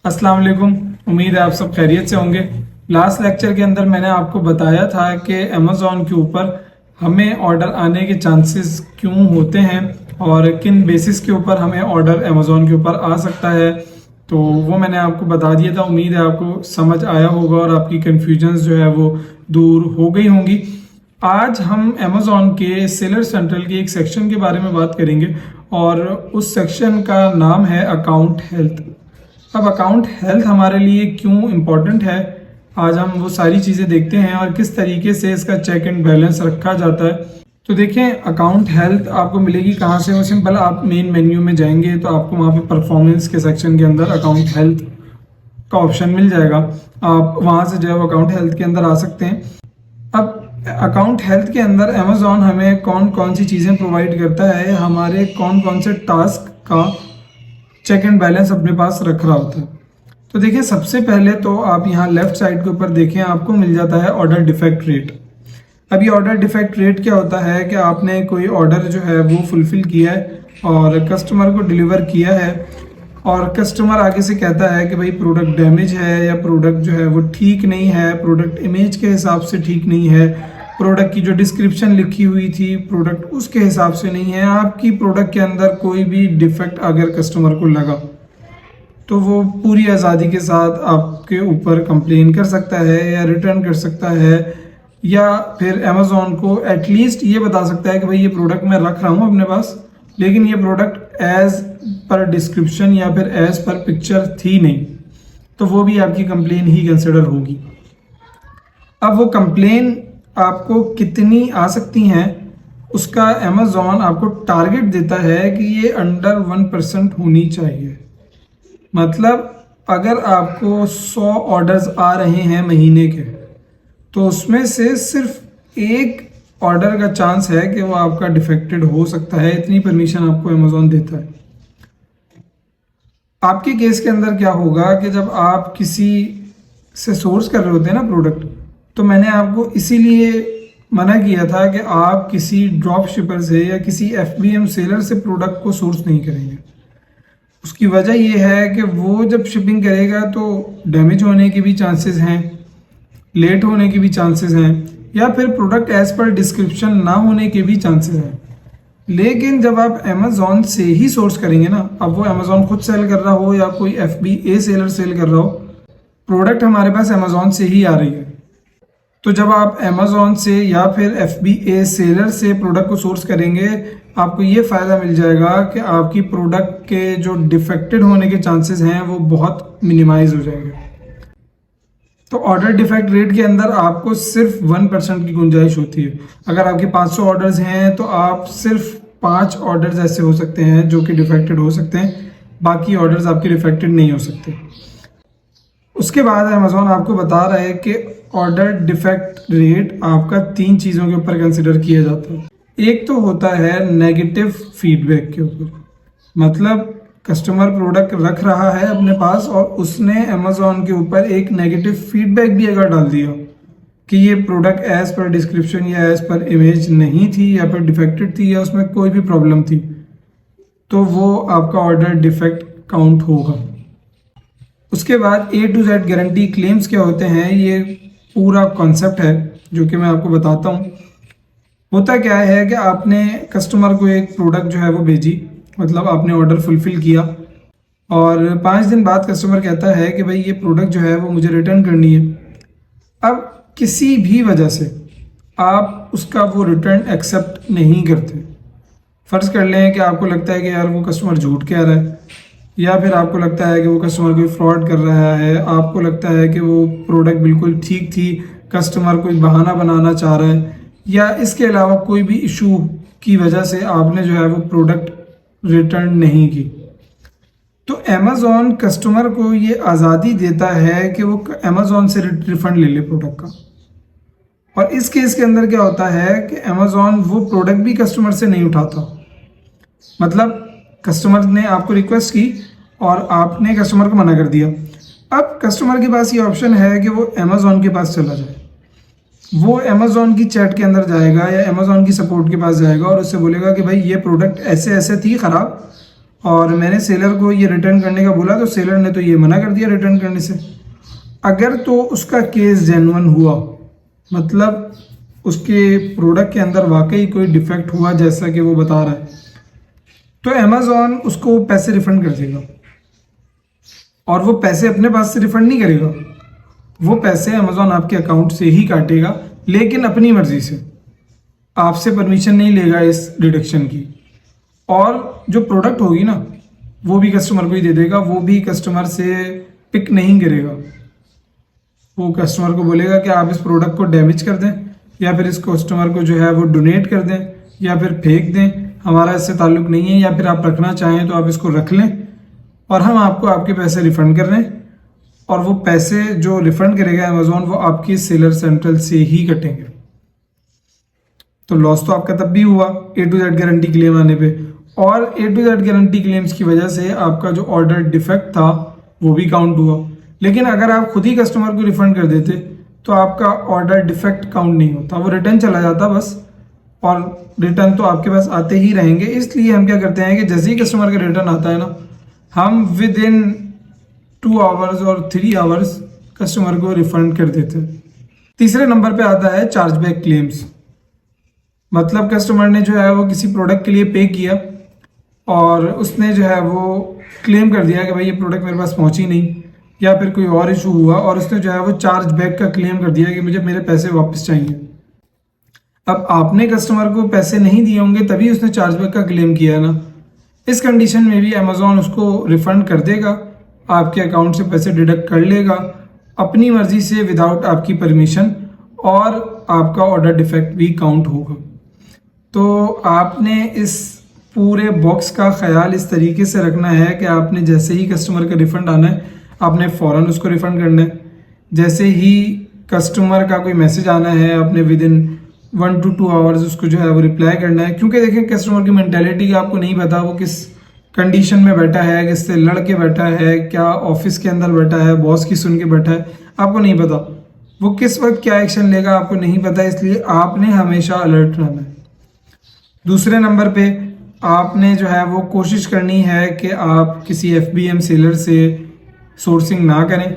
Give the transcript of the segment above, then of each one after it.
अस्सलाम वालेकुम। उम्मीद है आप सब खैरियत से होंगे। लास्ट लेक्चर के अंदर मैंने आपको बताया था कि अमेज़ॉन के ऊपर हमें ऑर्डर आने के चांसेस क्यों होते हैं और किन बेसिस के ऊपर हमें ऑर्डर अमेज़ॉन के ऊपर आ सकता है। तो वो मैंने आपको बता दिया था। उम्मीद है आपको समझ आया होगा और आपकी कन्फ्यूजन्स जो है वो दूर हो गई होंगी। आज हम अमेज़ॉन के सेलर सेंट्रल के एक सेक्शन के बारे में बात करेंगे और उस सेक्शन का नाम है अकाउंट हेल्थ। अब अकाउंट हेल्थ हमारे लिए क्यों इम्पोर्टेंट है, आज हम वो सारी चीज़ें देखते हैं और किस तरीके से इसका चेक एंड बैलेंस रखा जाता है। तो देखें, अकाउंट हेल्थ आपको मिलेगी कहाँ से। वो सिंपल, आप मेन मेन्यू में जाएंगे तो आपको वहाँ पे परफॉर्मेंस के सेक्शन के अंदर अकाउंट हेल्थ का ऑप्शन मिल जाएगा। आप वहाँ से जो है अकाउंट हेल्थ के अंदर आ सकते हैं। अब अकाउंट हेल्थ के अंदर अमेज़ॉन हमें कौन कौन सी चीज़ें प्रोवाइड करता है, हमारे कौन कौन से टास्क का चेक एंड बैलेंस अपने पास रख रहा होता है। तो देखिए, सबसे पहले तो आप यहाँ लेफ्ट साइड के ऊपर देखें, आपको मिल जाता है ऑर्डर डिफेक्ट रेट। अब ये ऑर्डर डिफेक्ट रेट क्या होता है कि आपने कोई ऑर्डर जो है वो फुलफिल किया है और कस्टमर को डिलीवर किया है और कस्टमर आगे से कहता है कि भाई प्रोडक्ट डैमेज है या प्रोडक्ट जो है वो ठीक नहीं है, प्रोडक्ट इमेज के हिसाब से ठीक नहीं है, प्रोडक्ट की जो डिस्क्रिप्शन लिखी हुई थी प्रोडक्ट उसके हिसाब से नहीं है। आपकी प्रोडक्ट के अंदर कोई भी डिफेक्ट अगर कस्टमर को लगा तो वो पूरी आज़ादी के साथ आपके ऊपर कंप्लेन कर सकता है या रिटर्न कर सकता है, या फिर अमेज़ॉन को एटलीस्ट ये बता सकता है कि भाई ये प्रोडक्ट मैं रख रहा हूँ अपने पास, लेकिन ये प्रोडक्ट एज पर डिस्क्रिप्शन या फिर एज पर पिक्चर थी नहीं, तो वो भी आपकी कंप्लेन ही कंसिडर होगी। अब वो कंप्लेन आपको कितनी आ सकती हैं उसका अमेज़ॉन आपको टारगेट देता है कि ये अंडर 1% होनी चाहिए। मतलब अगर आपको 100 ऑर्डर्स आ रहे हैं महीने के, तो उसमें से सिर्फ एक ऑर्डर का चांस है कि वो आपका डिफेक्टेड हो सकता है। इतनी परमिशन आपको अमेज़ॉन देता है। आपके केस के अंदर क्या होगा कि जब आप किसी से सोर्स कर रहे होते हैं ना प्रोडक्ट, तो मैंने आपको इसीलिए मना किया था कि आप किसी ड्रॉप शिपर से या किसी FBM सेलर से प्रोडक्ट को सोर्स नहीं करेंगे। उसकी वजह यह है कि वो जब शिपिंग करेगा तो डैमेज होने के भी चांसेस हैं, लेट होने के भी चांसेस हैं, या फिर प्रोडक्ट एज पर डिस्क्रिप्शन ना होने के भी चांसेस हैं। लेकिन जब आप अमेज़ॉन से ही सोर्स करेंगे ना, अब वो अमेज़ॉन खुद सेल कर रहा हो या कोई FBA सेलर सेल कर रहा हो, प्रोडक्ट हमारे पास अमेज़ॉन से ही आ रही है। तो जब आप अमेज़ॉन से या फिर FBA सेलर से प्रोडक्ट को सोर्स करेंगे, आपको ये फ़ायदा मिल जाएगा कि आपकी प्रोडक्ट के जो डिफेक्टेड होने के चांसेस हैं वो बहुत मिनिमाइज हो जाएंगे। तो ऑर्डर डिफेक्ट रेट के अंदर आपको सिर्फ 1% की गुंजाइश होती है। अगर आपके 500 ऑर्डर्स हैं तो आप सिर्फ 5 ऑर्डर्स ऐसे हो सकते हैं जो कि डिफेक्टेड हो सकते हैं, बाकी ऑर्डर्स आपके डिफेक्टेड नहीं हो सकते। उसके बाद अमेज़ॉन आपको बता रहा है कि ऑर्डर डिफेक्ट रेट आपका 3 चीज़ों के ऊपर कंसिडर किया जाता है। एक तो होता है नेगेटिव फीडबैक के ऊपर, मतलब कस्टमर प्रोडक्ट रख रहा है अपने पास और उसने अमेज़ॉन के ऊपर एक नेगेटिव फीडबैक भी अगर डाल दिया कि ये प्रोडक्ट एज पर डिस्क्रिप्शन या एज पर इमेज नहीं थी या फिर डिफेक्टेड थी या उसमें कोई भी प्रॉब्लम थी, तो वो आपका ऑर्डर डिफेक्ट काउंट होगा। उसके बाद A to Z guarantee claims क्या होते हैं, ये पूरा कॉन्सेप्ट है जो कि मैं आपको बताता हूँ। होता क्या है कि आपने कस्टमर को एक प्रोडक्ट जो है वो भेजी, मतलब आपने ऑर्डर फुलफिल किया और 5 दिन बाद कस्टमर कहता है कि भाई ये प्रोडक्ट जो है वो मुझे रिटर्न करनी है। अब किसी भी वजह से आप उसका वो रिटर्न एक्सेप्ट नहीं करते। फ़र्ज़ कर लें कि आपको लगता है कि यार वो कस्टमर झूठ कह रहा है, या फिर आपको लगता है कि वो कस्टमर कोई फ्रॉड कर रहा है, आपको लगता है कि वो प्रोडक्ट बिल्कुल ठीक थी, कस्टमर कोई बहाना बनाना चाह रहा है, या इसके अलावा कोई भी इशू की वजह से आपने जो है वो प्रोडक्ट रिटर्न नहीं की। तो अमेज़ॉन कस्टमर को ये आज़ादी देता है कि वो अमेज़ॉन से रिफ़ंड ले ले प्रोडक्ट का। और इस केस के अंदर क्या होता है कि अमेज़ॉन वो प्रोडक्ट भी कस्टमर से नहीं उठाता। मतलब कस्टमर ने आपको रिक्वेस्ट की और आपने कस्टमर को मना कर दिया। अब कस्टमर के पास ये ऑप्शन है कि वो अमेज़ॉन के पास चला जाए, वो अमेज़ॉन की चैट के अंदर जाएगा या अमेज़ॉन की सपोर्ट के पास जाएगा और उससे बोलेगा कि भाई ये प्रोडक्ट ऐसे ऐसे थी ख़राब और मैंने सेलर को ये रिटर्न करने का बोला तो सेलर ने तो ये मना कर दिया रिटर्न करने से। अगर तो उसका केस जेन्युइन हुआ, मतलब उसके प्रोडक्ट के अंदर वाकई कोई डिफेक्ट हुआ जैसा कि वो बता रहा है, तो अमेज़ॉन उसको पैसे रिफ़ंड कर देगा। और वो पैसे अपने पास से रिफ़ंड नहीं करेगा, वो पैसे अमेज़ॉन आपके अकाउंट से ही काटेगा, लेकिन अपनी मर्ज़ी से, आपसे परमिशन नहीं लेगा इस डिडक्शन की। और जो प्रोडक्ट होगी ना वो भी कस्टमर को ही दे देगा, वो भी कस्टमर से पिक नहीं करेगा। वो कस्टमर को बोलेगा कि आप इस प्रोडक्ट को डैमेज कर दें, या फिर इस कस्टमर को जो है वो डोनेट कर दें, या फिर फेंक दें, हमारा इससे ताल्लुक़ नहीं है, या फिर आप रखना चाहें तो आप इसको रख लें और हम आपको आपके पैसे रिफ़ंड कर रहे हैं। और वो पैसे जो रिफ़ंड करेगा अमेज़ॉन वो आपकी सेलर सेंट्रल से ही कटेंगे। तो लॉस तो आपका तब भी हुआ A to Z guarantee claim आने पे, और A to Z guarantee claims की वजह से आपका जो ऑर्डर डिफेक्ट था वो भी काउंट हुआ। लेकिन अगर आप खुद ही कस्टमर को रिफ़ंड कर देते तो आपका ऑर्डर डिफेक्ट काउंट नहीं होता, वो रिटर्न चला जाता बस, और रिटर्न तो आपके पास आते ही रहेंगे। इसलिए हम क्या करते हैं कि जैसे ही कस्टमर का रिटर्न आता है ना, हम विद इन 2 आवर्स और 3 आवर्स कस्टमर को रिफ़ंड कर देते हैं। तीसरे नंबर पे आता है चार्जबैक क्लेम्स। मतलब कस्टमर ने जो है वो किसी प्रोडक्ट के लिए पे किया और उसने जो है वो क्लेम कर दिया कि भाई ये प्रोडक्ट मेरे पास पहुंची नहीं, या फिर कोई और इशू हुआ, और उसने जो है वो चार्ज बैक का क्लेम कर दिया कि मुझे मेरे पैसे वापस चाहिए। अब आपने कस्टमर को पैसे नहीं दिए होंगे तभी उसने चार्ज बैक का क्लेम किया ना। इस कंडीशन में भी अमेज़ॉन उसको रिफ़ंड कर देगा, आपके अकाउंट से पैसे डिडक्ट कर लेगा अपनी मर्ज़ी से, विदाउट आपकी परमिशन, और आपका ऑर्डर डिफेक्ट भी काउंट होगा। तो आपने इस पूरे बॉक्स का ख्याल इस तरीके से रखना है कि आपने जैसे ही कस्टमर का रिफ़ंड आना है आपने फ़ौरन उसको रिफ़ंड करना है। जैसे ही कस्टमर का कोई मैसेज आना है आपने विद इन 1 to 2 आवर्स उसको जो है वो रिप्लाई करना है। क्योंकि देखें कस्टमर की मेंटालिटी का आपको नहीं पता, वो किस कंडीशन में बैठा है, किससे लड़ के बैठा है, क्या ऑफिस के अंदर बैठा है, बॉस की सुन के बैठा है, आपको नहीं पता। वो किस वक्त क्या एक्शन लेगा आपको नहीं पता, इसलिए आपने हमेशा अलर्ट रहना है। दूसरे नंबर पे आपने जो है वो कोशिश करनी है कि आप किसी FBM सेलर से सोर्सिंग ना करें,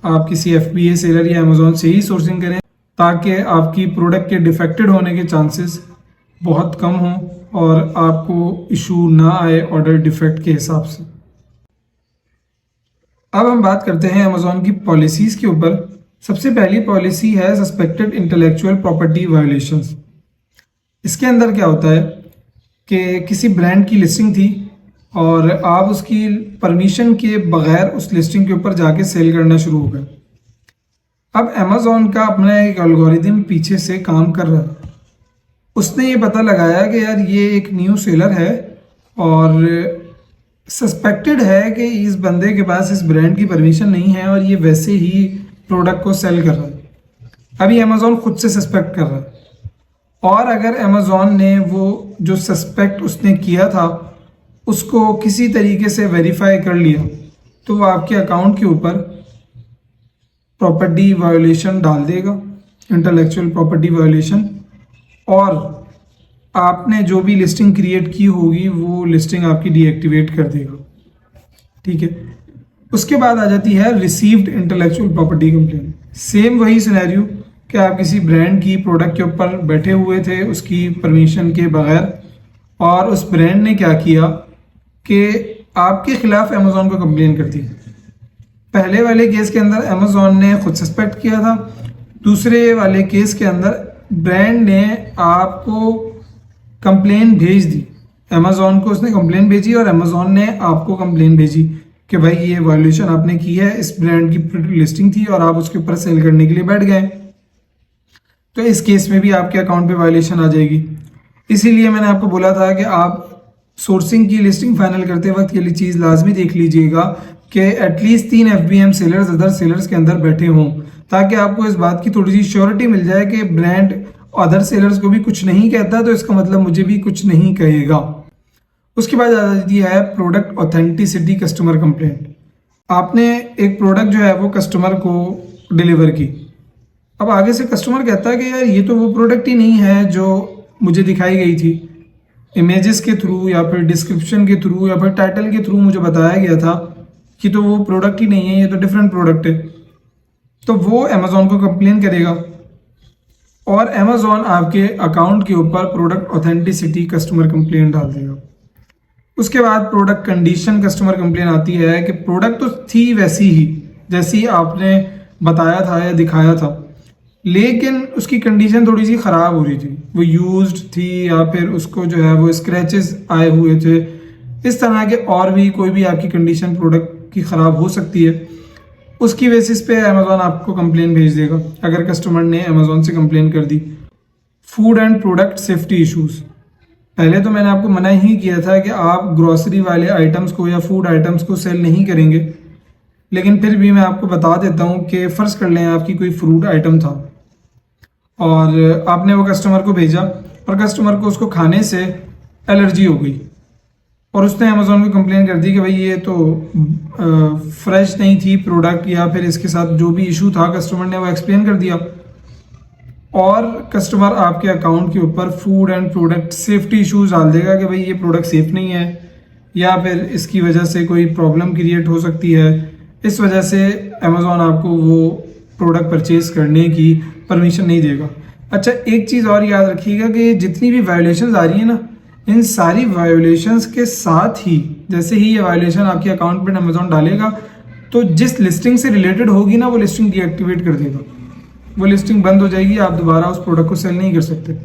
आप किसी FBA सेलर या अमेज़ॉन से ही सोर्सिंग करें, ताकि आपकी प्रोडक्ट के डिफेक्टेड होने के चांसेस बहुत कम हों और आपको इशू ना आए ऑर्डर डिफेक्ट के हिसाब से। अब हम बात करते हैं अमेज़ॉन की पॉलिसीज़ के ऊपर। सबसे पहली पॉलिसी है सस्पेक्टेड इंटेलेक्चुअल प्रॉपर्टी वायलेशंस। इसके अंदर क्या होता है कि किसी ब्रांड की लिस्टिंग थी और आप उसकी परमिशन के बगैर उस लिस्टिंग के ऊपर जाके सेल करना शुरू हो गए। अब अमेज़ॉन का अपना एक एल्गोरिदम पीछे से काम कर रहा है। उसने ये पता लगाया कि यार ये एक न्यू सेलर है और सस्पेक्टेड है कि इस बंदे के पास इस ब्रांड की परमिशन नहीं है और ये वैसे ही प्रोडक्ट को सेल कर रहा है। अभी अमेज़ॉन खुद से सस्पेक्ट कर रहा है, और अगर अमेज़ॉन ने वो जो सस्पेक्ट उसने किया था उसको किसी तरीके से वेरीफाई कर लिया तो वो आपके अकाउंट के ऊपर प्रॉपर्टी वायोलेशन डाल देगा, इंटेलेक्चुअल प्रॉपर्टी वायोलेशन, और आपने जो भी लिस्टिंग क्रिएट की होगी वो लिस्टिंग आपकी डीएक्टिवेट कर देगा। ठीक है, उसके बाद आ जाती है received intellectual property complaint. Same वही सिनेरियो कि आप किसी ब्रांड की प्रोडक्ट के ऊपर बैठे हुए थे उसकी परमिशन के बगैर, और उस ब्रांड ने क्या किया कि आपके खिलाफ अमेज़ॉन को कंप्लेन कर दी। पहले वाले केस के अंदर अमेज़ॉन ने खुद सस्पेक्ट किया था, दूसरे वाले केस के अंदर ब्रांड ने आपको कंप्लेन भेज दी, अमेज़ॉन को उसने कंप्लेन भेजी और अमेज़ॉन ने आपको कंप्लेन भेजी कि भाई ये वायलेशन आपने की है, इस ब्रांड की लिस्टिंग थी और आप उसके ऊपर सेल करने के लिए बैठ गए। तो इस केस में भी आपके अकाउंट पे वायलेशन आ जाएगी। इसीलिए मैंने आपको बोला था कि आप सोर्सिंग की लिस्टिंग फाइनल करते वक्त ये चीज़ लाजमी देख लीजिएगा कि at least 3 FBM sellers other sellers के अंदर बैठे हों, ताकि आपको इस बात की थोड़ी सी श्योरिटी मिल जाए कि ब्रांड अदर सेलर्स को भी कुछ नहीं कहता तो इसका मतलब मुझे भी कुछ नहीं कहेगा। उसके बाद आ जाती है प्रोडक्ट ऑथेंटिसिटी कस्टमर कंप्लेंट। आपने एक प्रोडक्ट जो है वो कस्टमर को डिलीवर की, अब आगे से कस्टमर कहता है कि यार ये तो वो प्रोडक्ट ही नहीं है जो मुझे दिखाई गई थी, इमेजेस के थ्रू या फिर डिस्क्रिप्शन के थ्रू या फिर टाइटल के थ्रू मुझे बताया गया था कि तो वो प्रोडक्ट ही नहीं है, ये तो डिफरेंट प्रोडक्ट है, तो वो अमेज़ॉन को कंप्लेन करेगा और अमेज़ॉन आपके अकाउंट के ऊपर प्रोडक्ट ऑथेंटिसिटी कस्टमर कंप्लेन डाल देगा। उसके बाद प्रोडक्ट कंडीशन कस्टमर कंप्लेन आती है कि प्रोडक्ट तो थी वैसी ही जैसी आपने बताया था या दिखाया था, लेकिन उसकी कंडीशन थोड़ी सी ख़राब हो रही थी, वो यूज्ड थी या फिर उसको जो है वो स्क्रैचेस आए हुए थे, इस तरह के और भी कोई भी आपकी कंडीशन प्रोडक्ट की ख़राब हो सकती है। उसकी बेसिस पे अमेज़ॉन आपको कंप्लेन भेज देगा अगर कस्टमर ने अमेज़ॉन से कंप्लेन कर दी। Food and product safety issues, पहले तो मैंने आपको मना ही किया था कि आप ग्रॉसरी वाले आइटम्स को या फूड आइटम्स को सेल नहीं करेंगे, लेकिन फिर भी मैं आपको बता देता हूँ कि फ़र्ज़ कर लें आपकी कोई फ्रूट आइटम था और आपने वो कस्टमर को भेजा और कस्टमर को उसको खाने से एलर्जी हो गई और उसने अमेज़ॉन को कंप्लेन कर दी कि भाई ये तो फ्रेश नहीं थी प्रोडक्ट, या फिर इसके साथ जो भी इशू था कस्टमर ने वो एक्सप्लेन कर दिया और कस्टमर आपके अकाउंट के ऊपर food and product safety issues डाल देगा कि भाई ये प्रोडक्ट सेफ नहीं है या फिर इसकी वजह से कोई प्रॉब्लम क्रिएट हो सकती है। इस वजह से अमेज़ॉन आपको वो प्रोडक्ट परचेज करने की परमिशन नहीं देगा। अच्छा, एक चीज़ और याद रखिएगा कि जितनी भी वायोलेशंस आ रही है ना, इन सारी वायोलेशंस के साथ ही जैसे ही ये वायोलेशन आपके अकाउंट पर अमेज़ॉन डालेगा तो जिस लिस्टिंग से रिलेटेड होगी ना वो लिस्टिंग डीएक्टिवेट कर देगा, वो लिस्टिंग बंद हो जाएगी, आप दोबारा उस प्रोडक्ट को सेल नहीं कर सकते।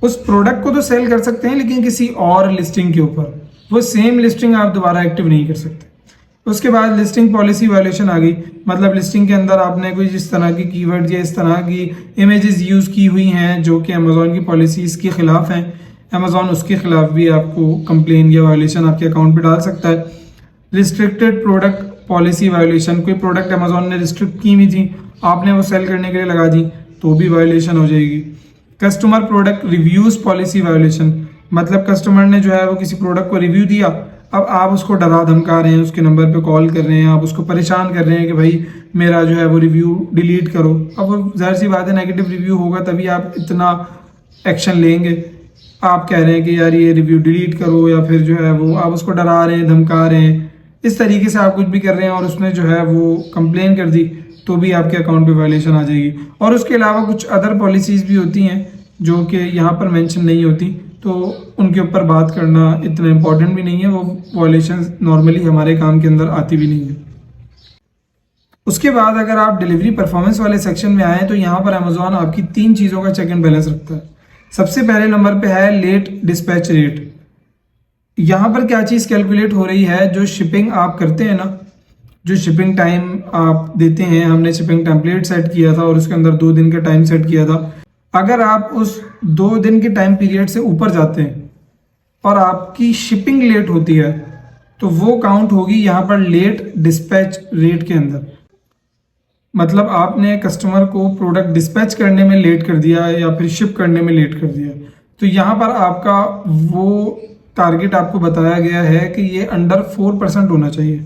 उस प्रोडक्ट को तो सेल कर सकते हैं लेकिन किसी और लिस्टिंग के ऊपर, वो सेम लिस्टिंग आप दोबारा एक्टिव नहीं कर सकते। उसके बाद लिस्टिंग पॉलिसी वायलेशन आ गई, मतलब लिस्टिंग के अंदर आपने कोई जिस तरह की कीवर्ड या इस तरह की इमेजेस यूज़ की हुई हैं जो कि अमेज़ॉन की पॉलिसीज़ के ख़िलाफ़ हैं, अमेज़ॉन उसके ख़िलाफ़ भी आपको कंप्लेन या वायलेशन आपके अकाउंट पे डाल सकता है। रिस्ट्रिक्टेड प्रोडक्ट पॉलिसी वायलेशन, कोई प्रोडक्ट अमेज़ॉन ने रिस्ट्रिक्ट की हुई थी, आपने वो सेल करने के लिए लगा दी तो भी वायलेशन हो जाएगी। Customer product reviews policy violation, मतलब कस्टमर ने जो है वो किसी प्रोडक्ट को रिव्यू दिया, अब आप उसको डरा धमका रहे हैं, उसके नंबर पे कॉल कर रहे हैं, आप उसको परेशान कर रहे हैं कि भाई मेरा जो है वो रिव्यू डिलीट करो। अब वो ज़ाहिर सी बात है नेगेटिव रिव्यू होगा तभी आप इतना एक्शन लेंगे। आप कह रहे हैं कि यार ये रिव्यू डिलीट करो या फिर जो है वो आप उसको डरा रहे हैं, धमका रहे हैं, इस तरीके से आप कुछ भी कर रहे हैं और उसने जो है वो कंप्लेन कर दी तो भी आपके अकाउंट पे वायलेशन आ जाएगी। और उसके अलावा कुछ अदर पॉलिसीज़ भी होती हैं जो कि यहाँ पर मेंशन नहीं होती, तो उनके ऊपर बात करना इतना इम्पोर्टेंट भी नहीं है, वो वायलेशन नॉर्मली हमारे काम के अंदर आती भी नहीं है। उसके बाद अगर आप डिलीवरी परफॉर्मेंस वाले सेक्शन में आएँ तो यहाँ पर अमेज़ॉन आपकी 3 चीज़ों का चेक एंड बैलेंस रखता है। सबसे पहले नंबर पे है लेट डिस्पैच रेट। यहाँ पर क्या चीज़ कैलकुलेट हो रही है, जो शिपिंग आप करते हैं ना, जो शिपिंग टाइम आप देते हैं, हमने शिपिंग टेम्पलेट सेट किया था और उसके अंदर 2 दिन का टाइम सेट किया था। अगर आप उस 2 दिन के टाइम पीरियड से ऊपर जाते हैं और आपकी शिपिंग लेट होती है तो वो काउंट होगी यहाँ पर लेट डिस्पैच रेट के अंदर। मतलब आपने कस्टमर को प्रोडक्ट डिस्पैच करने में लेट कर दिया या फिर शिप करने में लेट कर दिया, तो यहाँ पर आपका वो टारगेट आपको बताया गया है कि ये अंडर 4% होना चाहिए।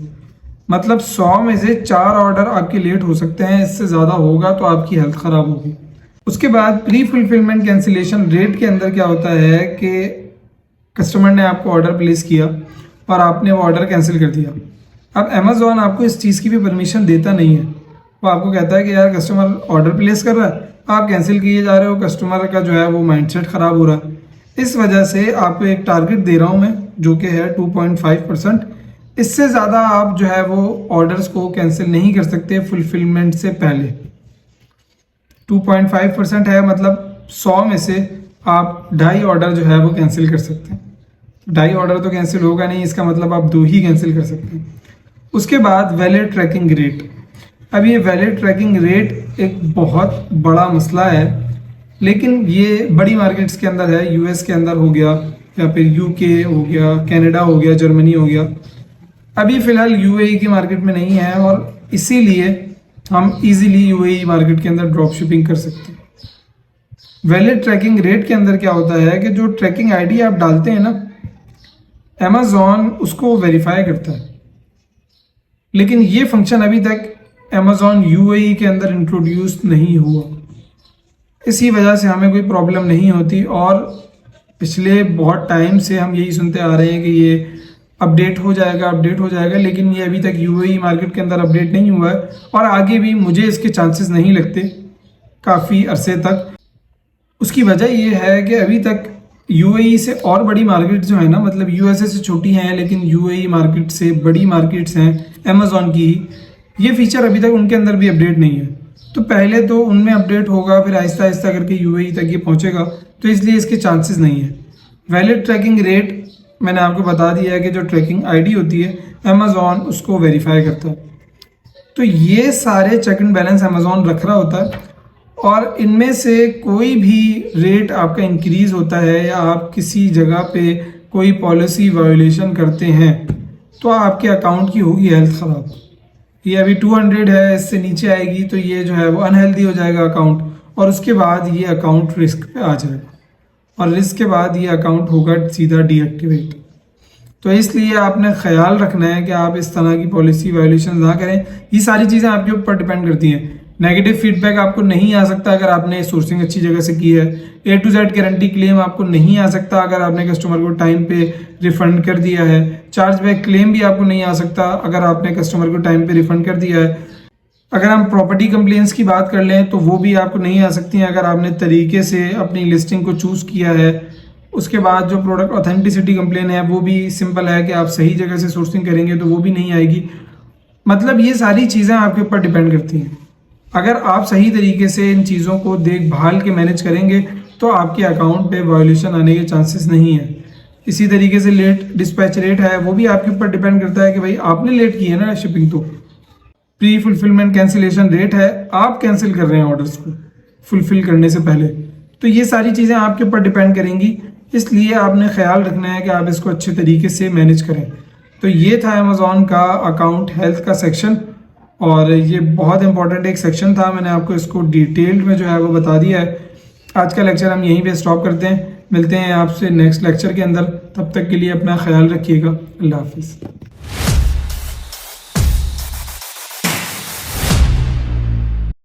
मतलब 100 में से 4 ऑर्डर आपके लेट हो सकते हैं, इससे ज़्यादा होगा तो आपकी हेल्थ ख़राब होगी। उसके बाद प्री फुलफिलमेंट कैंसिलेशन रेट के अंदर क्या होता है कि कस्टमर ने आपको ऑर्डर प्लेस किया और आपने वो ऑर्डर कैंसिल कर दिया। अब अमेज़ॉन आपको इस चीज़ की भी परमिशन देता नहीं है, वो आपको कहता है कि यार कस्टमर ऑर्डर प्लेस कर रहा है, आप कैंसिल किए जा रहे हो, कस्टमर का जो है वो माइंडसेट ख़राब हो रहा है। इस वजह से आपको एक टारगेट दे रहा हूँ मैं जो कि है 2.5%। इससे ज़्यादा आप जो है वो ऑर्डर्स को कैंसिल नहीं कर सकते फुलफिलमेंट से पहले। 2.5% है, मतलब 100 में से आप 2.5 ऑर्डर जो है वो कैंसिल कर सकते हैं। 2.5 ऑर्डर तो कैंसिल होगा नहीं, इसका मतलब आप 2 ही कैंसिल कर सकते हैं। उसके बाद वैलिड ट्रैकिंग रेट। अब ये वैलिड ट्रैकिंग रेट एक बहुत बड़ा मसला है, लेकिन ये बड़ी मार्केट्स के अंदर है, यूएस के अंदर हो गया या फिर यूके हो गया, कनाडा हो गया, जर्मनी हो गया। अभी फ़िलहाल यूएई की मार्केट में नहीं है और इसीलिए हम इजीली यूएई मार्केट के अंदर ड्रॉप शिपिंग कर सकते हैं। वैलिड ट्रैकिंग रेट के अंदर क्या होता है कि जो ट्रैकिंग आईडी आप डालते हैं ना, अमेज़ॉन उसको वेरीफाई करता है, लेकिन ये फंक्शन अभी तक अमेज़ॉन यूएई के अंदर इंट्रोड्यूस नहीं हुआ। इसी वजह से हमें कोई प्रॉब्लम नहीं होती और पिछले बहुत टाइम से हम यही सुनते आ रहे हैं कि ये अपडेट हो जाएगा, लेकिन ये अभी तक यूएई मार्केट के अंदर अपडेट नहीं हुआ है और आगे भी मुझे इसके चांसेस नहीं लगते काफ़ी अरसे तक। उसकी वजह ये है कि अभी तक यूएई से और बड़ी मार्केट जो है ना, मतलब यूएसए से छोटी हैं लेकिन यूएई मार्केट से बड़ी मार्केट्स हैं अमेज़ॉन की ही, ये फीचर अभी तक उनके अंदर भी अपडेट नहीं है। तो पहले तो उनमें अपडेट होगा, फिर आहिस्ता आहिस्ता करके यूएई तक ये पहुंचेगा, तो इसलिए इसके चांसेस नहीं है। वैलिड ट्रैकिंग रेट मैंने आपको बता दिया है कि जो ट्रैकिंग आईडी होती है अमेज़ॉन उसको वेरीफाई करता है। तो ये सारे चेक एंड बैलेंस अमेज़ॉन रख रहा होता है और इनमें से कोई भी रेट आपका इंक्रीज़ होता है या आप किसी जगह पे कोई पॉलिसी वायोलेशन करते हैं तो आपके अकाउंट की होगी हेल्थ ख़राब। ये अभी 200 है, इससे नीचे आएगी तो ये जो है वो अनहेल्दी हो जाएगा अकाउंट, और उसके बाद ये अकाउंट रिस्क पे आ जाएगा और रिस्क के बाद ये अकाउंट होगा सीधा डीएक्टिवेट। तो इसलिए आपने ख्याल रखना है कि आप इस तरह की पॉलिसी वायोलेशन ना करें। ये सारी चीज़ें आपके ऊपर डिपेंड करती हैं। नेगेटिव फीडबैक आपको नहीं आ सकता अगर आपने सोर्सिंग अच्छी जगह से की है। A to Z guarantee claim आपको नहीं आ सकता अगर आपने कस्टमर को टाइम पे रिफंड कर दिया है। चार्जबैक क्लेम भी आपको नहीं आ सकता अगर आपने कस्टमर को टाइम पे रिफंड कर दिया है। अगर हम प्रॉपर्टी कंप्लेंट्स की बात कर लें तो वो भी आपको नहीं आ सकती हैं अगर आपने तरीके से अपनी लिस्टिंग को चूज़ किया है। उसके बाद जो प्रोडक्ट ऑथेंटिसिटी कंप्लेन है वो भी सिंपल है कि आप सही जगह से सोर्सिंग करेंगे तो वो भी नहीं आएगी। मतलब ये सारी चीज़ें आपके ऊपर डिपेंड करती हैं। अगर आप सही तरीके से इन चीज़ों को देखभाल के मैनेज करेंगे तो आपके अकाउंट पे वायोलेशन आने के चांसेस नहीं है। इसी तरीके से लेट डिस्पैच रेट है वो भी आपके ऊपर डिपेंड करता है कि भाई आपने लेट की है ना शिपिंग। तो प्री फुलफिलमेंट कैंसिलेशन रेट है, आप कैंसिल कर रहे हैं ऑर्डर्स को फुलफिल करने से पहले, तो ये सारी चीज़ें आपके ऊपर डिपेंड करेंगी। इसलिए आपने ख्याल रखना है कि आप इसको अच्छे तरीके से मैनेज करें। तो ये था अमेज़ॉन का अकाउंट हेल्थ का सेक्शन और ये बहुत इंपॉर्टेंट एक सेक्शन था। मैंने आपको इसको डिटेल्ड में जो है वो बता दिया है। आज का लेक्चर हम यहीं पे स्टॉप करते हैं, मिलते हैं आपसे नेक्स्ट लेक्चर के अंदर। तब तक के लिए अपना ख्याल रखिएगा। अल्लाह हाफिज़।